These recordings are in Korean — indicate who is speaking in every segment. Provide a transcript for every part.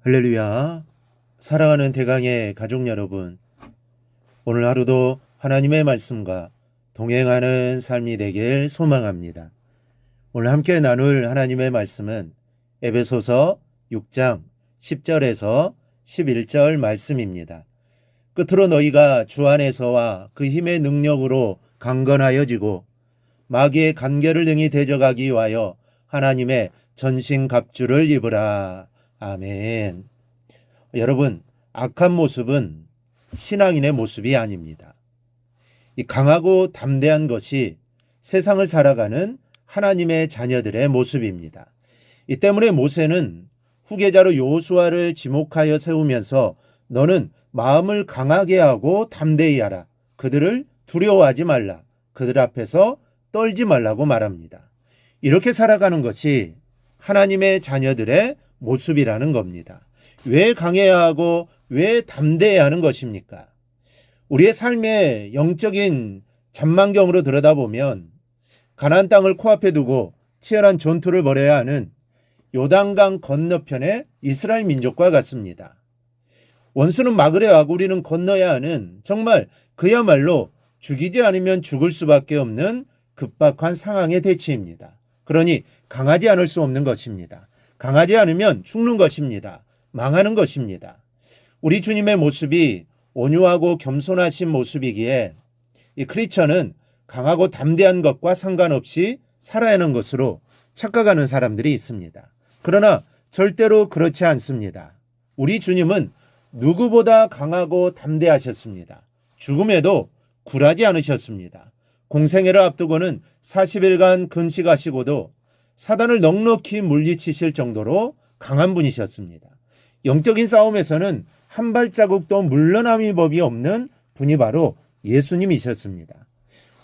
Speaker 1: 할렐루야. 사랑하는 대강의 가족 여러분, 오늘 하루도 하나님의 말씀과 동행하는 삶이 되길 소망합니다. 오늘 함께 나눌 하나님의 말씀은 에베소서 6장 10절에서 11절 말씀입니다. 끝으로 너희가 주 안에서와 그 힘의 능력으로 강건하여지고 마귀의 간계를 능히 대적하기 위하여 하나님의 전신갑주를 입으라. 아멘. 여러분, 악한 모습은 신앙인의 모습이 아닙니다. 이 강하고 담대한 것이 세상을 살아가는 하나님의 자녀들의 모습입니다. 이 때문에 모세는 후계자로 여호수아를 지목하여 세우면서 너는 마음을 강하게 하고 담대히 하라. 그들을 두려워하지 말라. 그들 앞에서 떨지 말라고 말합니다. 이렇게 살아가는 것이 하나님의 자녀들의 모습이라는 겁니다. 왜 강해야 하고 왜 담대해야 하는 것입니까? 우리의 삶의 영적인 전망경으로 들여다보면 가나안 땅을 코앞에 두고 치열한 전투를 벌여야 하는 요단강 건너편의 이스라엘 민족과 같습니다. 원수는 막으려 하고 우리는 건너야 하는 정말 그야말로 죽이지 않으면 죽을 수밖에 없는 급박한 상황의 대치입니다. 그러니 강하지 않을 수 없는 것입니다. 강하지 않으면 죽는 것입니다. 망하는 것입니다. 우리 주님의 모습이 온유하고 겸손하신 모습이기에 이 크리스천은 강하고 담대한 것과 상관없이 살아야 하는 것으로 착각하는 사람들이 있습니다. 그러나 절대로 그렇지 않습니다. 우리 주님은 누구보다 강하고 담대하셨습니다. 죽음에도 굴하지 않으셨습니다. 공생애를 앞두고는 40일간 금식하시고도 사단을 넉넉히 물리치실 정도로 강한 분이셨습니다. 영적인 싸움에서는 한 발자국도 물러남이 법이 없는 분이 바로 예수님이셨습니다.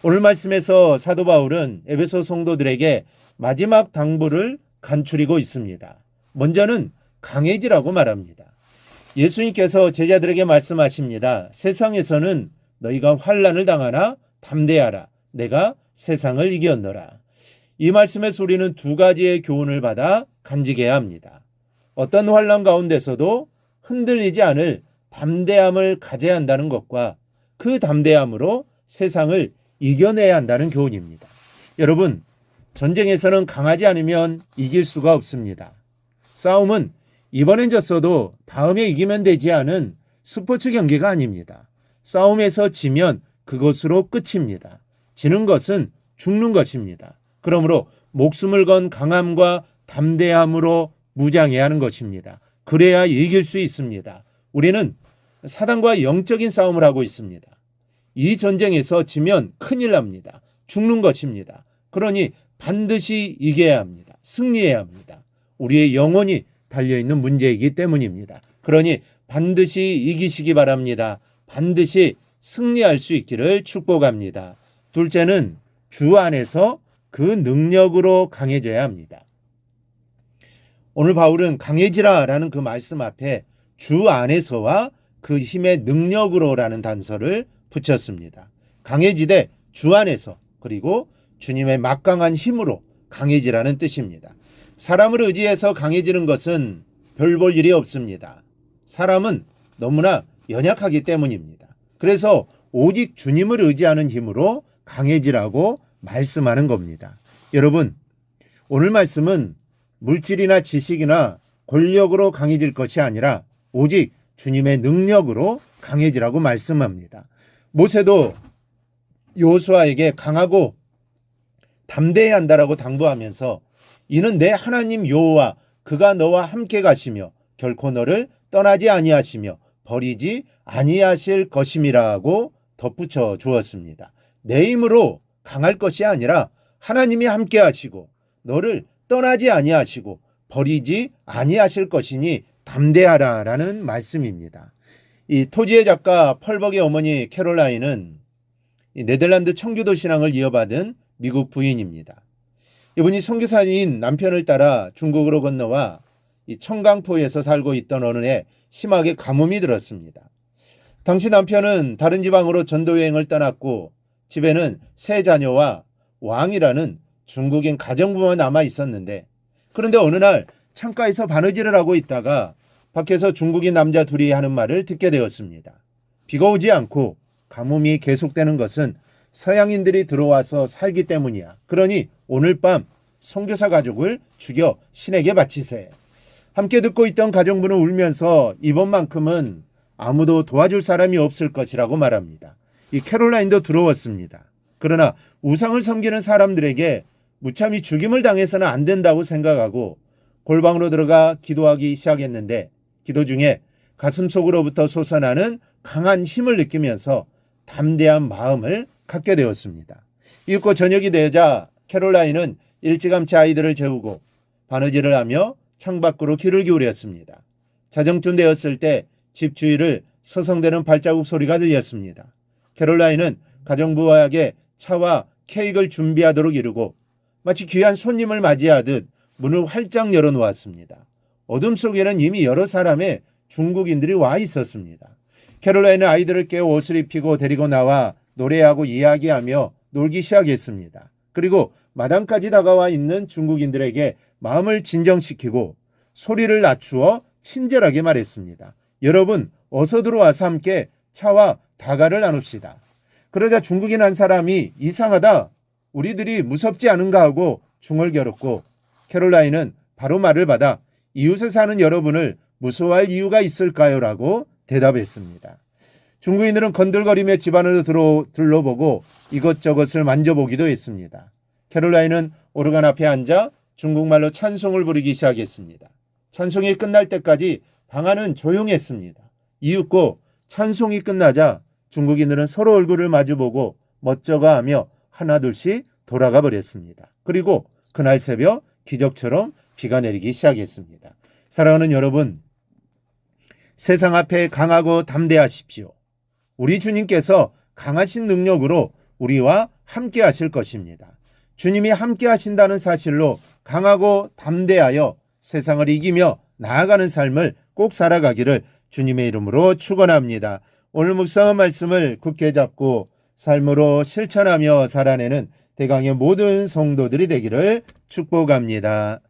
Speaker 1: 오늘 말씀에서 사도 바울은 에베소 성도들에게 마지막 당부를 간추리고 있습니다. 먼저는 강해지라고 말합니다. 예수님께서 제자들에게 말씀하십니다. 세상에서는 너희가 환난을 당하나 담대하라. 내가 세상을 이겼노라. 이 말씀에서 우리는 두 가지의 교훈을 받아 간직해야 합니다. 어떤 환난 가운데서도 흔들리지 않을 담대함을 가져야 한다는 것과 그 담대함으로 세상을 이겨내야 한다는 교훈입니다. 여러분, 전쟁에서는 강하지 않으면 이길 수가 없습니다. 싸움은 이번엔 졌어도 다음에 이기면 되지 않은 스포츠 경기가 아닙니다. 싸움에서 지면 그것으로 끝입니다. 지는 것은 죽는 것입니다. 그러므로 목숨을 건 강함과 담대함으로 무장해야 하는 것입니다. 그래야 이길 수 있습니다. 우리는 사단과 영적인 싸움을 하고 있습니다. 이 전쟁에서 지면 큰일 납니다. 죽는 것입니다. 그러니 반드시 이겨야 합니다. 승리해야 합니다. 우리의 영혼이 달려있는 문제이기 때문입니다. 그러니 반드시 이기시기 바랍니다. 반드시 승리할 수 있기를 축복합니다. 둘째는 주 안에서 그 능력으로 강해져야 합니다. 오늘 바울은 강해지라라는 그 말씀 앞에 주 안에서와 그 힘의 능력으로라는 단서를 붙였습니다. 강해지되 주 안에서 그리고 주님의 막강한 힘으로 강해지라는 뜻입니다. 사람을 의지해서 강해지는 것은 별 볼 일이 없습니다. 사람은 너무나 연약하기 때문입니다. 그래서 오직 주님을 의지하는 힘으로 강해지라고 말씀하는 겁니다. 여러분, 오늘 말씀은 물질이나 지식이나 권력으로 강해질 것이 아니라 오직 주님의 능력으로 강해지라고 말씀합니다. 모세도 여호수아에게 강하고 담대해야 한다라고 당부하면서 이는 내 하나님 여호와 그가 너와 함께 가시며 결코 너를 떠나지 아니하시며 버리지 아니하실 것임이라고 덧붙여 주었습니다. 내 힘으로 강할 것이 아니라 하나님이 함께 하시고 너를 떠나지 아니하시고 버리지 아니하실 것이니 담대하라라는 말씀입니다. 이 토지의 작가 펄벅의 어머니 캐롤라인은 네덜란드 청교도 신앙을 이어받은 미국 부인입니다. 이분이 선교사인 남편을 따라 중국으로 건너와 이 청강포에서 살고 있던 어느 해 심하게 가뭄이 들었습니다. 당시 남편은 다른 지방으로 전도 여행을 떠났고 집에는 세 자녀와 왕이라는 중국인 가정부만 남아 있었는데 그런데 어느 날 창가에서 바느질을 하고 있다가 밖에서 중국인 남자 둘이 하는 말을 듣게 되었습니다. 비가 오지 않고 가뭄이 계속되는 것은 서양인들이 들어와서 살기 때문이야. 그러니 오늘 밤 선교사 가족을 죽여 신에게 바치세. 함께 듣고 있던 가정부는 울면서 이번만큼은 아무도 도와줄 사람이 없을 것이라고 말합니다. 이 캐롤라인도 두려웠습니다. 그러나 우상을 섬기는 사람들에게 무참히 죽임을 당해서는 안 된다고 생각하고 골방으로 들어가 기도하기 시작했는데 기도 중에 가슴속으로부터 솟아나는 강한 힘을 느끼면서 담대한 마음을 갖게 되었습니다. 이윽고 저녁이 되자 캐롤라인은 일찌감치 아이들을 재우고 바느질을 하며 창밖으로 귀를 기울였습니다. 자정쯤 되었을 때 집 주위를 서성대는 발자국 소리가 들렸습니다. 캐롤라인은 가정부에게 차와 케이크를 준비하도록 이르고 마치 귀한 손님을 맞이하듯 문을 활짝 열어놓았습니다. 어둠 속에는 이미 여러 사람의 중국인들이 와 있었습니다. 캐롤라인은 아이들을 깨워 옷을 입히고 데리고 나와 노래하고 이야기하며 놀기 시작했습니다. 그리고 마당까지 다가와 있는 중국인들에게 마음을 진정시키고 소리를 낮추어 친절하게 말했습니다. 여러분, 어서 들어와서 함께 차와 다가를 나눕시다. 그러자 중국인 한 사람이 이상하다. 우리들이 무섭지 않은가 하고 중얼거렸고 캐롤라인은 바로 말을 받아 이웃에 사는 여러분을 무서워할 이유가 있을까요? 라고 대답했습니다. 중국인들은 건들거리며 집 안으로 둘러보고 이것저것을 만져보기도 했습니다. 캐롤라인은 오르간 앞에 앉아 중국말로 찬송을 부르기 시작했습니다. 찬송이 끝날 때까지 방 안은 조용했습니다. 이윽고 찬송이 끝나자 중국인들은 서로 얼굴을 마주보고 멋져가 하며 하나둘씩 돌아가 버렸습니다. 그리고 그날 새벽 기적처럼 비가 내리기 시작했습니다. 사랑하는 여러분, 세상 앞에 강하고 담대하십시오. 우리 주님께서 강하신 능력으로 우리와 함께 하실 것입니다. 주님이 함께 하신다는 사실로 강하고 담대하여 세상을 이기며 나아가는 삶을 꼭 살아가기를 주님의 이름으로 축원합니다. 오늘 묵상한 말씀을 굳게 잡고 삶으로 실천하며 살아내는 대강의 모든 성도들이 되기를 축복합니다.